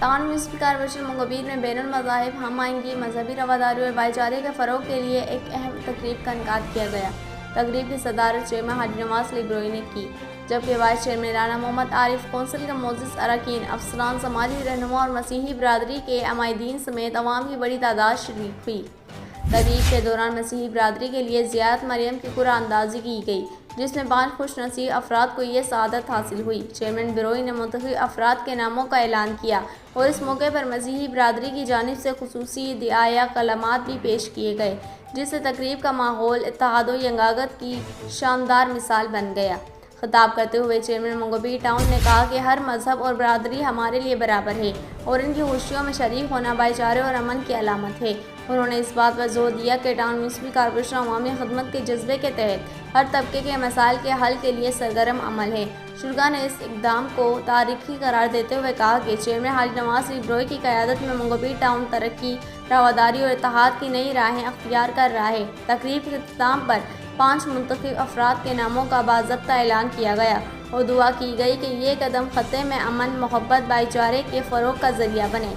Town municipal corporation मंगोबीर में बैनुल मज़ाहिब हम आहिंगी, मजहबी रवादारी और भाईचारे के फ़रोग़ के लिए एक अहम तकरीब का इनेकाद किया गया। तकरीब की सदारत चेयरमैन हाजी नवाज अली ब्रोई ने की, जबकि vice chairman Rana Mohammad Arif, council के मोअज़्ज़ज़ अरकान, अफसरान, समाजी रहनुमा और मसीही बिरादरी के अमायदीन समेत अवाम की बड़ी तादाद शरीक हुई। तकरीब के दौरान मसीही बिरादरी के लिए ज़ियारत मरियम की कुरान अंदाज़ी की गई, जिसमें 5 खुश नसीब अफराद को ये सआदत हासिल हुई। चेयरमैन बिरोई ने मुंतखब अफराद के नामों का ऐलान किया और इस मौके पर मसीही बिरादरी की जानिब से खुसूसी दिआया कलामात भी पेश किए गए, जिससे तकरीब का माहौल इत्तेहाद व यंगागत की शानदार मिसाल बन गया। खिताब करते हुए चेयरमैन मंगोबीर टाउन ने कहा कि हर मजहब और बिरादरी हमारे लिए बराबर है और इनकी खुशियों में शरीक होना भाईचारे और अमन की अलामत है। उन्होंने इस बात पर जोर दिया कि टाउन म्यूनसिपल कॉर्पोरेशन अवामी खिदमत के जज्बे के तहत हर तबके के मसाइल के हल के लिए सरगर्म अमल है। शुरा ने इस इक़दाम को तारीखी करार देते हुए कहा कि चेयरमैन हाजी नवाज अली ब्रोई की क़यादत में मंगोबीर टाउन तरक्की, रवादारी और इत्तेहाद की नई राहें अख्तियार कर रहा है। तकरीब के इख्तिताम पर 5 मुंतखब अफराद के नामों का बाज़ाब्ता ऐलान किया गया और दुआ की गई कि ये कदम ख़त्ते में अमन, मोहब्बत, भाईचारे के फ़रोग़ का ज़रिया बने।